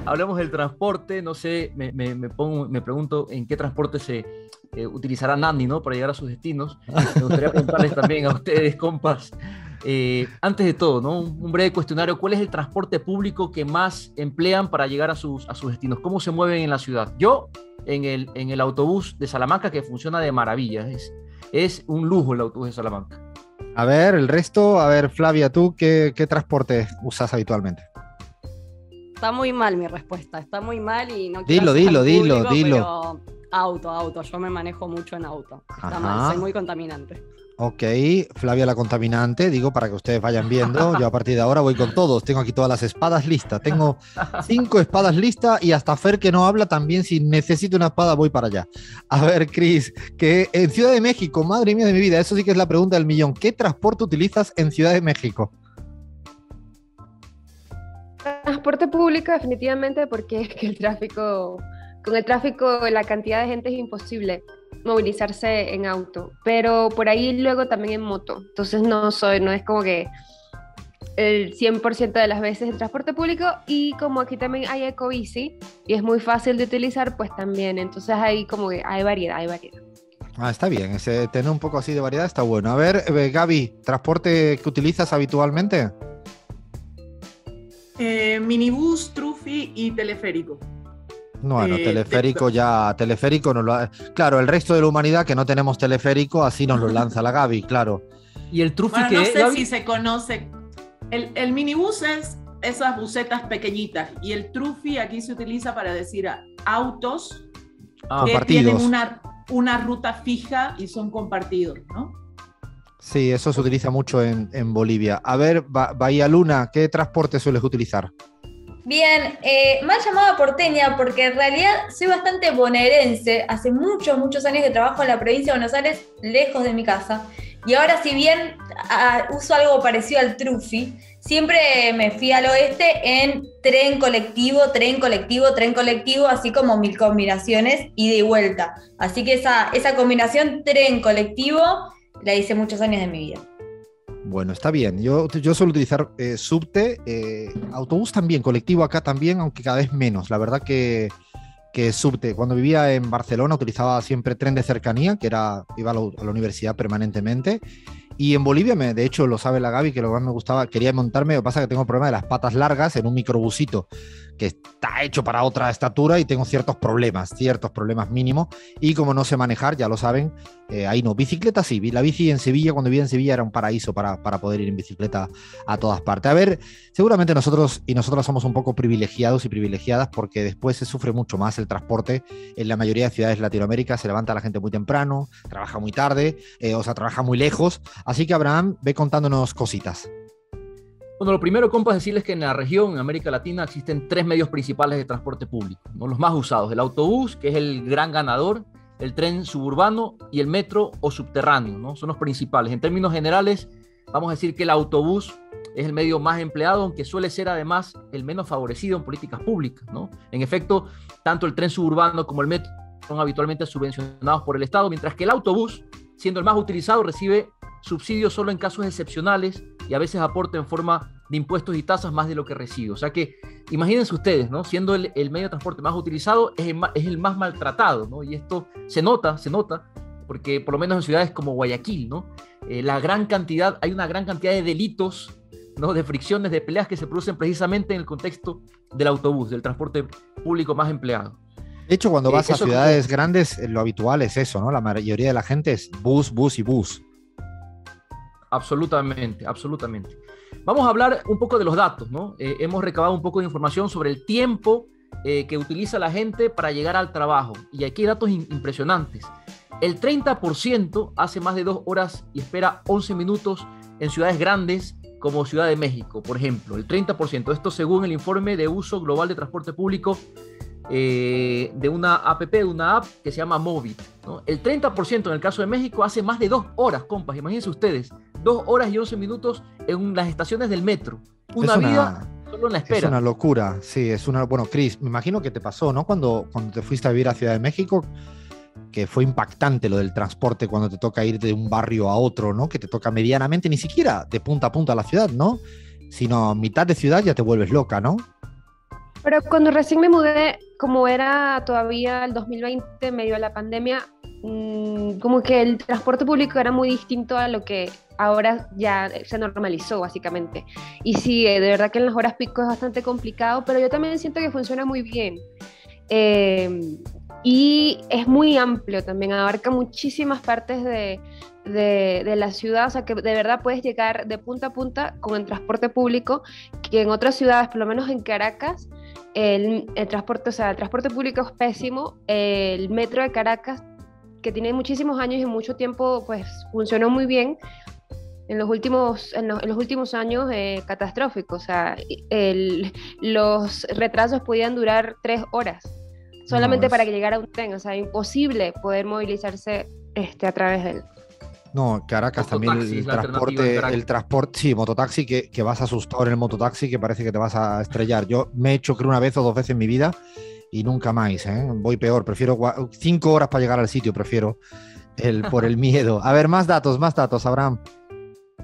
Hablemos del transporte. No sé, me pregunto en qué transporte se utilizará Nandi, ¿no? Para llegar a sus destinos. Me gustaría preguntarles también a ustedes, compas. Antes de todo, ¿no? Un breve cuestionario. ¿Cuál es el transporte público que más emplean para llegar a sus destinos? ¿Cómo se mueven en la ciudad? Yo, en el autobús de Salamanca, que funciona de maravilla. Es un lujo el autobús de Salamanca. A ver, el resto, a ver, Flavia, ¿tú qué transporte usas habitualmente? Está muy mal mi respuesta, está muy mal y no quiero Dilo, sonar dilo, público, dilo. pero auto, yo me manejo mucho en auto. Está mal, soy muy contaminante. Ok, Flavia la contaminante, digo para que ustedes vayan viendo. Yo a partir de ahora voy con todos. Tengo aquí todas las espadas listas. Tengo 5 espadas listas y hasta Fer que no habla también. Si necesito una espada voy para allá. A ver, Cris, que en Ciudad de México, madre mía de mi vida, eso sí que es la pregunta del millón. ¿Qué transporte utilizas en Ciudad de México? Transporte público definitivamente porque es que con el tráfico, la cantidad de gente es imposible movilizarse en auto, pero por ahí luego también en moto, entonces no es como que el 100% de las veces el transporte público, y como aquí también hay ecobici y es muy fácil de utilizar, pues también, entonces ahí como que hay variedad. Ah, está bien, tener un poco así de variedad está bueno. A ver, Gaby, ¿transporte que utilizas habitualmente? Minibús, trufi y teleférico. Bueno, teleférico nos lo ha... Claro, el resto de la humanidad que no tenemos teleférico, así nos lo lanza la Gaby, claro. ¿Y el trufi bueno, qué no es, sé Gaby? si se conoce. El minibús es esas busetas pequeñitas y el trufi aquí se utiliza para decir autos que tienen una ruta fija y son compartidos, ¿no? Sí, eso se utiliza mucho en Bolivia. A ver, Bahía Luna, ¿qué transporte sueles utilizar? Bien, me han llamado porteña porque en realidad soy bastante bonaerense. Hace muchos años que trabajo en la provincia de Buenos Aires, lejos de mi casa. Y ahora, si bien uso algo parecido al trufi, siempre me fui al oeste en tren colectivo, así como 1000 combinaciones, ida y vuelta. Así que esa combinación tren-colectivo la hice muchos años de mi vida. Bueno, está bien. Yo suelo utilizar subte, autobús también, colectivo acá también, aunque cada vez menos. La verdad que subte. Cuando vivía en Barcelona utilizaba siempre tren de cercanía, iba a la universidad permanentemente. Y en Bolivia, de hecho, lo sabe la Gaby, que lo que más me gustaba, quería montarme, lo que pasa es que tengo el problema de las patas largas en un microbusito que está hecho para otra estatura y tengo ciertos problemas mínimos, y como no sé manejar, ya lo saben, ahí no. Bicicleta sí, la bici en Sevilla, cuando vivía en Sevilla era un paraíso para poder ir en bicicleta a todas partes. A ver, seguramente nosotros y nosotras somos un poco privilegiados y privilegiadas porque después se sufre mucho más el transporte. En la mayoría de ciudades de Latinoamérica se levanta la gente muy temprano, trabaja muy tarde, trabaja muy lejos. Así que Abraham, ve contándonos cositas. Bueno, lo primero, compas, decirles que en la región, en América Latina, existen 3 medios principales de transporte público, ¿no? Los más usados: el autobús, que es el gran ganador, el tren suburbano y el metro o subterráneo, ¿no? Son los principales. En términos generales, vamos a decir que el autobús es el medio más empleado, aunque suele ser además el menos favorecido en políticas públicas, ¿no? En efecto, tanto el tren suburbano como el metro son habitualmente subvencionados por el Estado, mientras que el autobús, siendo el más utilizado, recibe subsidios solo en casos excepcionales y a veces aporta en forma de impuestos y tasas más de lo que recibe. O sea que imagínense ustedes, ¿no? Siendo el medio de transporte más utilizado, es el más maltratado, ¿no? Y esto se nota, porque por lo menos en ciudades como Guayaquil, ¿no? Hay una gran cantidad de delitos, ¿no? De fricciones, de peleas que se producen precisamente en el contexto del autobús, del transporte público más empleado. De hecho, cuando vas a ciudades grandes, lo habitual es eso, ¿no? La mayoría de la gente es bus y bus. Absolutamente. Vamos a hablar un poco de los datos, ¿no? Hemos recabado un poco de información sobre el tiempo que utiliza la gente para llegar al trabajo. Y aquí hay datos impresionantes. El 30% hace más de 2 horas y espera 11 minutos en ciudades grandes como Ciudad de México, por ejemplo. El 30%. Esto según el informe de uso global de transporte público de una app, de una app que se llama Movit, ¿no? El 30% en el caso de México hace más de 2 horas, compas. Imagínense ustedes, 2 horas y 11 minutos en las estaciones del metro. Una vida solo en la espera. Es una locura, sí, Bueno, Cris, me imagino que te pasó, ¿no? Cuando te fuiste a vivir a Ciudad de México, que fue impactante lo del transporte cuando te toca ir de un barrio a otro, ¿no? Que te toca medianamente, ni siquiera de punta a punta a la ciudad, ¿no? Sino a mitad de ciudad ya te vuelves loca, ¿no? Pero cuando recién me mudé, como era todavía el 2020, medio de la pandemia, como que el transporte público era muy distinto a lo que ahora ya se normalizó, básicamente. Y sí, de verdad que en las horas pico es bastante complicado, pero yo también siento que funciona muy bien. Y es muy amplio también, abarca muchísimas partes de la ciudad, o sea que de verdad puedes llegar de punta a punta con el transporte público, que en otras ciudades, por lo menos en Caracas, el transporte, o sea, el transporte público es pésimo. El metro de Caracas, que tiene muchísimos años y mucho tiempo, pues funcionó muy bien. En los últimos años, catastrófico, o sea, los retrasos podían durar 3 horas, solamente para que llegara un tren, o sea, imposible poder movilizarse a través de él. No, Caracas también el transporte, sí, mototaxi, que vas asustado en el mototaxi, que parece que te vas a estrellar. Yo me he hecho, creo, 1 vez o 2 veces en mi vida y nunca más, voy peor, prefiero 5 horas para llegar al sitio, prefiero por el miedo. A ver, más datos, Abraham.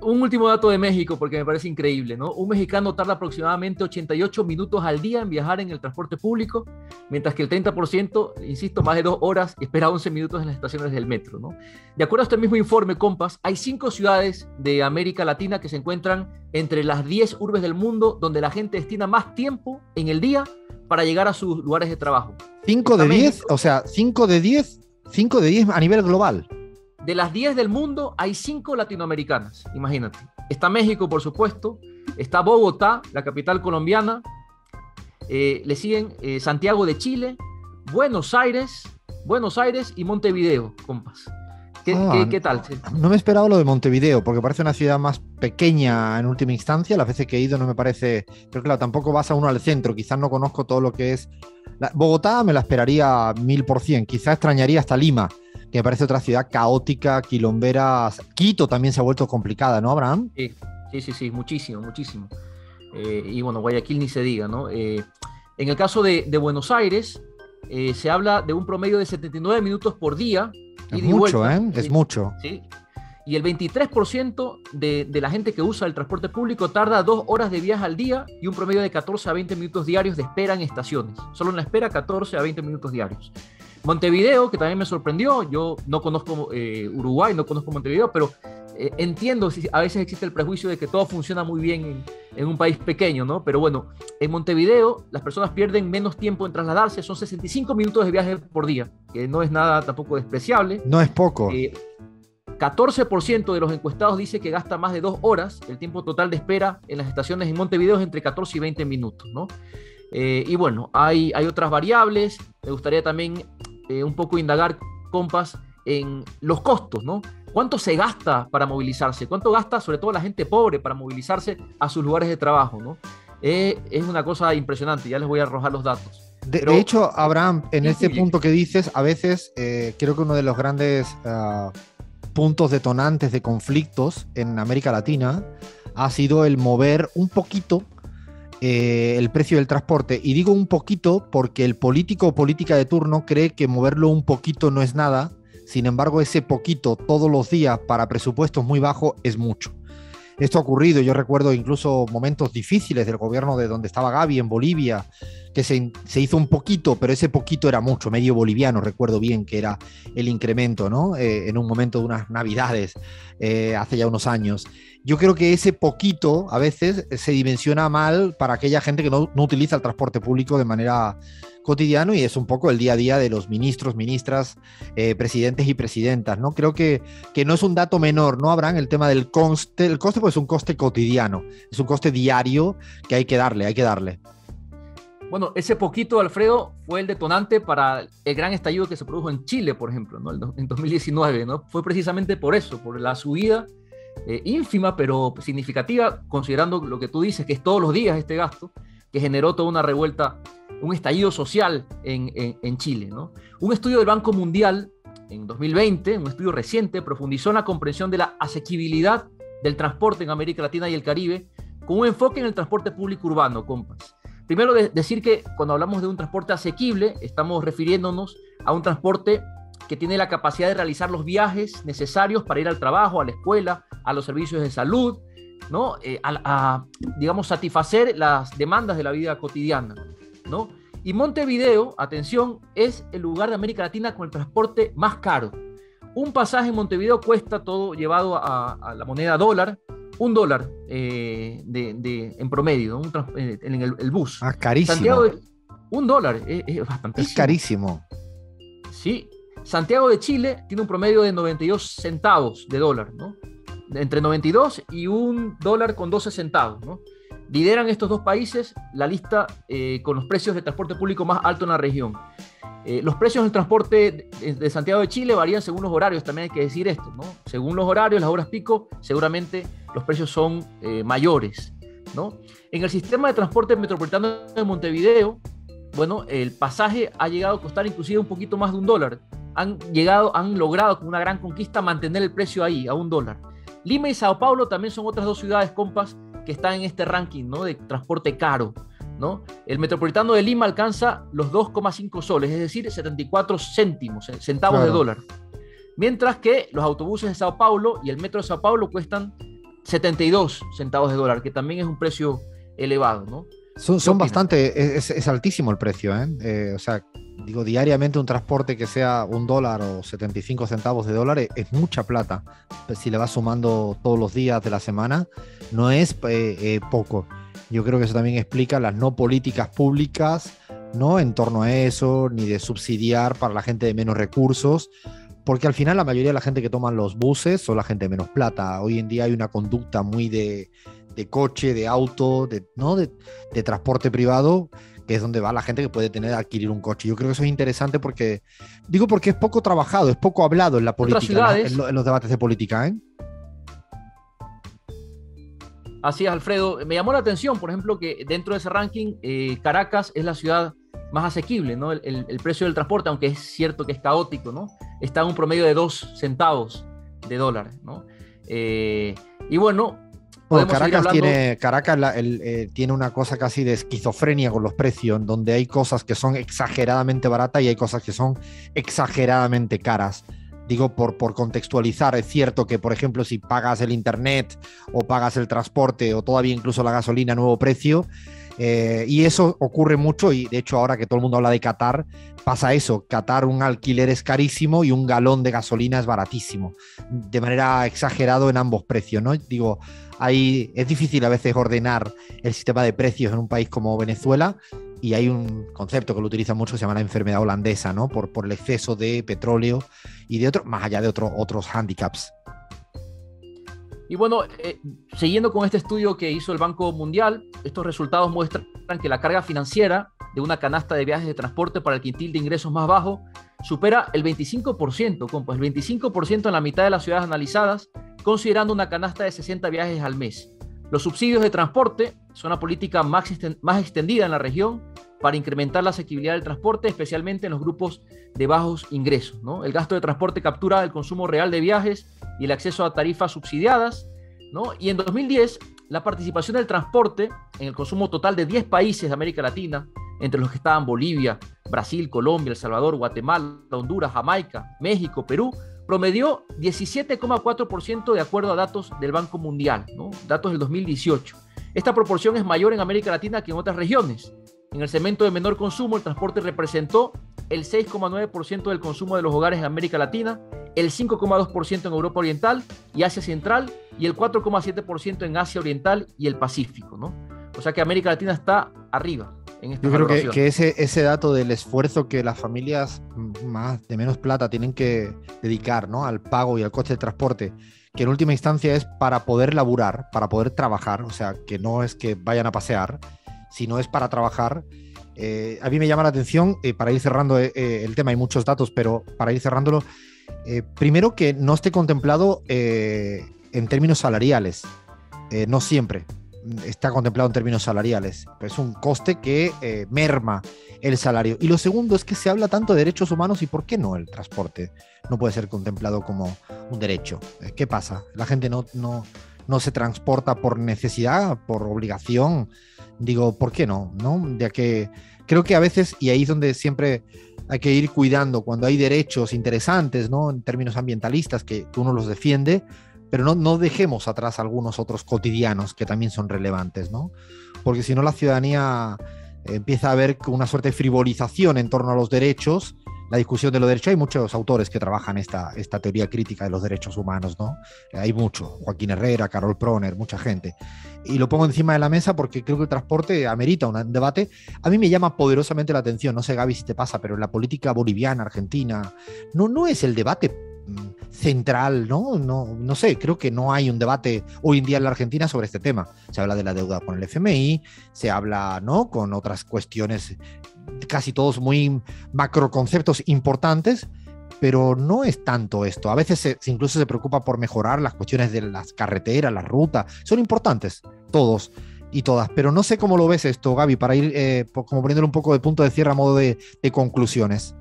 Un último dato de México, porque me parece increíble, ¿no? Un mexicano tarda aproximadamente 88 minutos al día en viajar en el transporte público, mientras que el 30%, insisto, más de 2 horas, espera 11 minutos en las estaciones del metro, ¿no? De acuerdo a este mismo informe, compas, hay 5 ciudades de América Latina que se encuentran entre las 10 urbes del mundo donde la gente destina más tiempo en el día para llegar a sus lugares de trabajo. 5 de 10, o sea, 5 de 10 a nivel global. De las 10 del mundo, hay 5 latinoamericanas, imagínate. Está México, por supuesto, está Bogotá, la capital colombiana, le siguen Santiago de Chile, Buenos Aires y Montevideo, compas. ¿Qué tal? No me esperaba lo de Montevideo, porque parece una ciudad más pequeña en última instancia. Las veces que he ido no me parece... Pero claro, tampoco vas a uno al centro, quizás no conozco todo lo que es... Bogotá me la esperaría 1000%, quizás extrañaría hasta Lima, que me parece otra ciudad caótica, quilombera. Quito también se ha vuelto complicada, ¿no, Abraham? Sí, muchísimo. Y bueno, Guayaquil ni se diga, ¿no? En el caso de Buenos Aires, se habla de un promedio de 79 minutos por día. Es mucho, Es mucho. Sí. Y el 23% de la gente que usa el transporte público tarda 2 horas de viaje al día y un promedio de 14 a 20 minutos diarios de espera en estaciones. Solo en la espera, 14 a 20 minutos diarios. Montevideo, que también me sorprendió, yo no conozco Uruguay, no conozco Montevideo, pero entiendo, a veces existe el prejuicio de que todo funciona muy bien en un país pequeño, ¿no? Pero bueno, en Montevideo las personas pierden menos tiempo en trasladarse, son 65 minutos de viaje por día, que no es nada tampoco despreciable. No es poco. 14% de los encuestados dice que gasta más de 2 horas, el tiempo total de espera en las estaciones en Montevideo es entre 14 y 20 minutos, ¿no? Y bueno, hay otras variables, me gustaría también un poco indagar, compas, en los costos, ¿no? ¿Cuánto se gasta para movilizarse? ¿Cuánto gasta sobre todo la gente pobre para movilizarse a sus lugares de trabajo, ¿no? Es una cosa impresionante, ya les voy a arrojar los datos. De hecho, Abraham, en este punto que dices, a veces creo que uno de los grandes puntos detonantes de conflictos en América Latina ha sido el mover un poquito el precio del transporte. Y digo un poquito porque el político o política de turno cree que moverlo un poquito no es nada. Sin embargo, ese poquito todos los días para presupuestos muy bajos es mucho. Esto ha ocurrido, yo recuerdo incluso momentos difíciles del gobierno de donde estaba Gavi en Bolivia, que se hizo un poquito, pero ese poquito era mucho, medio boliviano, recuerdo bien que era el incremento, ¿no? En un momento de unas navidades, hace ya unos años. Yo creo que ese poquito a veces se dimensiona mal para aquella gente que no utiliza el transporte público de manera cotidiana, y es un poco el día a día de los ministros, ministras, presidentes y presidentas, ¿no? Creo que no es un dato menor, ¿no, Abraham? El tema del coste. El coste pues es un coste cotidiano, es un coste diario que hay que darle. Bueno, ese poquito, Alfredo, fue el detonante para el gran estallido que se produjo en Chile, por ejemplo, ¿no? En 2019, ¿no? Fue precisamente por eso, por la subida ínfima, pero significativa, considerando lo que tú dices, que es todos los días este gasto, que generó toda una revuelta, un estallido social en Chile, ¿no? Un estudio del Banco Mundial en 2020, un estudio reciente, profundizó en la comprensión de la asequibilidad del transporte en América Latina y el Caribe, con un enfoque en el transporte público urbano, compas. Primero, decir que cuando hablamos de un transporte asequible, estamos refiriéndonos a un transporte que tiene la capacidad de realizar los viajes necesarios para ir al trabajo, a la escuela, a los servicios de salud, ¿no? Digamos, satisfacer las demandas de la vida cotidiana. ¿no? Y Montevideo, atención, es el lugar de América Latina con el transporte más caro. Un pasaje en Montevideo cuesta, todo llevado a la moneda dólar, $1 en promedio, ¿no? En el bus. Ah, carísimo. Santiago $1, es bastantísimo. Es carísimo. Sí. Santiago de Chile tiene un promedio de 92 centavos de dólar, ¿no? Entre 92 y $1.12, ¿no? Lideran estos dos países la lista con los precios de transporte público más alto en la región. Los precios del transporte de Santiago de Chile varían según los horarios, también hay que decir esto, ¿no? Según los horarios, las horas pico, seguramente los precios son mayores, ¿no? En el sistema de transporte metropolitano de Montevideo, bueno, el pasaje ha llegado a costar inclusive un poquito más de $1. Han logrado con una gran conquista mantener el precio ahí, a $1. Lima y Sao Paulo también son otras dos ciudades, compas, que están en este ranking, ¿no? De transporte caro, ¿no? El metropolitano de Lima alcanza los 2,5 soles, es decir, 74 centavos de dólar. Mientras que los autobuses de Sao Paulo y el metro de Sao Paulo cuestan 72 centavos de dólar, que también es un precio elevado, ¿no? Son bastante, es altísimo el precio, ¿eh? O sea, digo, diariamente un transporte que sea $1 o 75 centavos de dólar es mucha plata. Si le vas sumando todos los días de la semana, no es poco. Yo creo que eso también explica las no políticas públicas, ¿no? En torno a eso, ni de subsidiar para la gente de menos recursos, porque al final la mayoría de la gente que toman los buses son la gente de menos plata. Hoy en día hay una conducta muy de coche, de auto, ¿no? de transporte privado, que es donde va la gente que puede adquirir un coche. Yo creo que eso es interesante porque es poco trabajado, es poco hablado en la política, en los debates de política, ¿eh? Así es, Alfredo. Me llamó la atención, por ejemplo, que dentro de ese ranking, Caracas es la ciudad más asequible, ¿no? El precio del transporte, aunque es cierto que es caótico, ¿no? Está en un promedio de 2 centavos de dólar, ¿no? Y bueno, Caracas tiene una cosa casi de esquizofrenia con los precios, en donde hay cosas que son exageradamente baratas y hay cosas que son exageradamente caras. Digo, por contextualizar, es cierto que, por ejemplo, si pagas el internet o pagas el transporte o todavía incluso la gasolina a nuevo precio, y eso ocurre mucho, y de hecho ahora que todo el mundo habla de Qatar, pasa eso. Qatar, un alquiler es carísimo y un galón de gasolina es baratísimo, de manera exagerada en ambos precios, ¿no? Digo, es difícil a veces ordenar el sistema de precios en un país como Venezuela, y hay un concepto que lo utilizan mucho que se llama la enfermedad holandesa, ¿no? Por el exceso de petróleo y de más allá de otros hándicaps. Y bueno, siguiendo con este estudio que hizo el Banco Mundial, estos resultados muestran que la carga financiera de una canasta de viajes de transporte para el quintil de ingresos más bajo supera el 25%, compa, el 25% en la mitad de las ciudades analizadas, considerando una canasta de 60 viajes al mes. Los subsidios de transporte son la política más extendida en la región para incrementar la asequibilidad del transporte, especialmente en los grupos de bajos ingresos, ¿no? El gasto de transporte captura el consumo real de viajes y el acceso a tarifas subsidiadas, ¿no? Y en 2010, la participación del transporte en el consumo total de 10 países de América Latina, entre los que estaban Bolivia, Brasil, Colombia, El Salvador, Guatemala, Honduras, Jamaica, México, Perú, promedió 17,4% de acuerdo a datos del Banco Mundial, ¿no? Datos del 2018. Esta proporción es mayor en América Latina que en otras regiones. En el segmento de menor consumo, el transporte representó el 6,9% del consumo de los hogares en América Latina, el 5,2% en Europa Oriental y Asia Central, y el 4,7% en Asia Oriental y el Pacífico, ¿no? O sea que América Latina está arriba en esta valoración. Yo creo que ese dato del esfuerzo que las familias más de menos plata tienen que dedicar, ¿no? Al pago y al coste de transporte, que en última instancia es para poder laburar, para poder trabajar, o sea, que no es que vayan a pasear, sino es para trabajar. A mí me llama la atención, para ir cerrando el tema, hay muchos datos, pero para ir cerrándolo, primero que no esté contemplado en términos salariales, no siempre está contemplado en términos salariales, es un coste que merma el salario. Y lo segundo es que se habla tanto de derechos humanos, y ¿por qué no el transporte no puede ser contemplado como un derecho? ¿Qué pasa? La gente no se transporta por necesidad, por obligación. Digo, ¿por qué no? Ya que creo que a veces, y ahí es donde siempre hay que ir cuidando, cuando hay derechos interesantes, ¿no? En términos ambientalistas, que uno los defiende, pero no dejemos atrás algunos otros cotidianos que también son relevantes, ¿no? Porque si no, la ciudadanía empieza a haber una suerte de frivolización en torno a los derechos, la discusión de los derechos. Hay muchos autores que trabajan esta teoría crítica de los derechos humanos, ¿no? Hay mucho, Joaquín Herrera, Carol Proner, mucha gente. Y lo pongo encima de la mesa porque creo que el transporte amerita un debate. A mí me llama poderosamente la atención, no sé, Gaby, si te pasa, pero en la política boliviana, argentina, no es el debate central, no sé, creo que no hay un debate hoy en día en la Argentina sobre este tema. Se habla de la deuda con el FMI, se habla, ¿no?, con otras cuestiones, casi todos muy macroconceptos importantes, pero no es tanto esto. A veces incluso se preocupa por mejorar las cuestiones de las carreteras, las rutas, son importantes todos y todas, pero no sé cómo lo ves esto, Gaby, para ir como poniéndole un poco de punto de cierre a modo de conclusiones.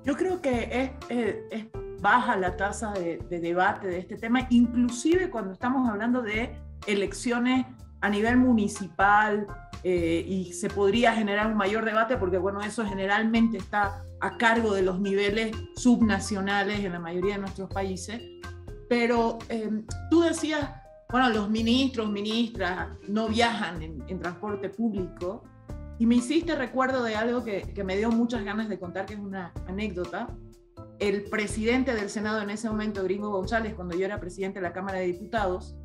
Yo creo que es baja la tasa de debate de este tema, inclusive cuando estamos hablando de elecciones a nivel municipal, y se podría generar un mayor debate porque, bueno, eso generalmente está a cargo de los niveles subnacionales en la mayoría de nuestros países. Pero tú decías, bueno, los ministros, ministras no viajan en transporte público, y me hiciste recuerdo de algo que me dio muchas ganas de contar, que es una anécdota. El presidente del Senado en ese momento, Gringo González, cuando yo era presidente de la Cámara de Diputados,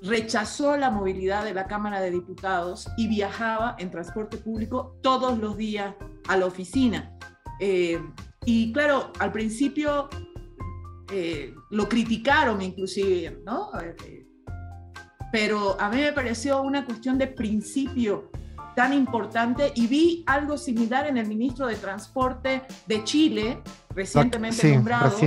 rechazó la movilidad de la Cámara de Diputados y viajaba en transporte público todos los días a la oficina. Y claro, al principio lo criticaron inclusive, ¿no? Pero a mí me pareció una cuestión de principio tan importante, y vi algo similar en el ministro de Transporte de Chile, recientemente nombrado,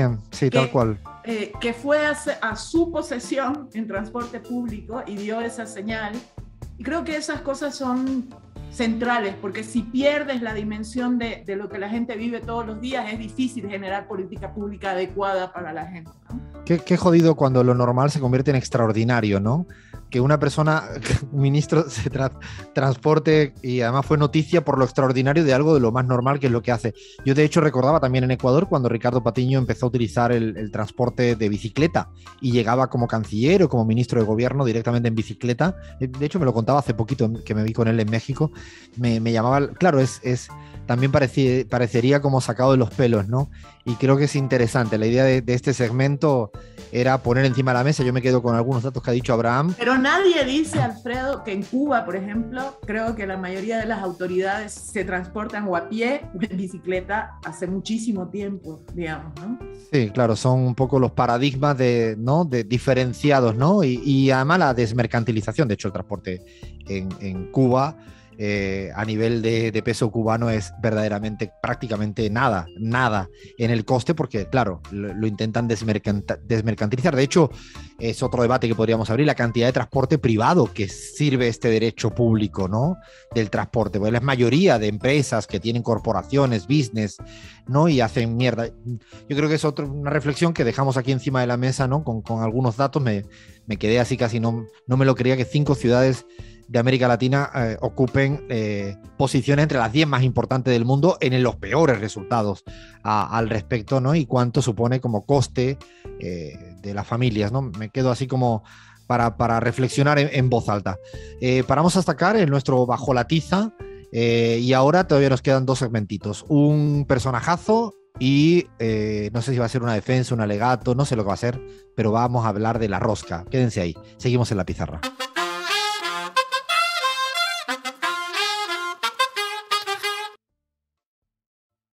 tal cual. Que fue a su posesión en transporte público y dio esa señal. Y creo que esas cosas son centrales, porque si pierdes la dimensión de lo que la gente vive todos los días, es difícil generar política pública adecuada para la gente, ¿no? Qué jodido cuando lo normal se convierte en extraordinario, ¿no? Que una persona, un ministro, se transporte, y además fue noticia por lo extraordinario de algo de lo más normal, que es lo que hace. Yo de hecho recordaba también en Ecuador cuando Ricardo Patiño empezó a utilizar el transporte de bicicleta y llegaba como canciller o como ministro de gobierno directamente en bicicleta. De hecho me lo contaba hace poquito, que me vi con él en México. Me llamaba, claro, también parecería como sacado de los pelos, ¿no? Y creo que es interesante. La idea de este segmento era poner encima de la mesa. Yo me quedo con algunos datos que ha dicho Abraham. Pero nadie dice, Alfredo, que en Cuba, por ejemplo, creo que la mayoría de las autoridades se transportan o a pie o en bicicleta hace muchísimo tiempo, digamos, ¿no? Sí, claro, son un poco los paradigmas de diferenciados, ¿no? Y además la desmercantilización. De hecho, el transporte en Cuba, a nivel de peso cubano, es verdaderamente prácticamente nada en el coste, porque claro, lo intentan desmercantilizar. De hecho, es otro debate que podríamos abrir, la cantidad de transporte privado que sirve este derecho público, ¿no?, del transporte, porque la mayoría de empresas que tienen corporaciones, business, ¿no?, y hacen mierda. Yo creo que es una reflexión que dejamos aquí encima de la mesa, ¿no?, con algunos datos. Me quedé así, casi no me lo creía, que 5 ciudades de América Latina ocupen posiciones entre las 10 más importantes del mundo en los peores resultados al respecto, ¿no? Y cuánto supone como coste de las familias, ¿no? Me quedo así como para reflexionar en voz alta. Paramos hasta acá en nuestro Bajo la Tiza, y ahora todavía nos quedan 2 segmentitos. Un personajazo y no sé si va a ser una defensa, un alegato, no sé lo que va a ser, pero vamos a hablar de la rosca. Quédense ahí, seguimos en la pizarra.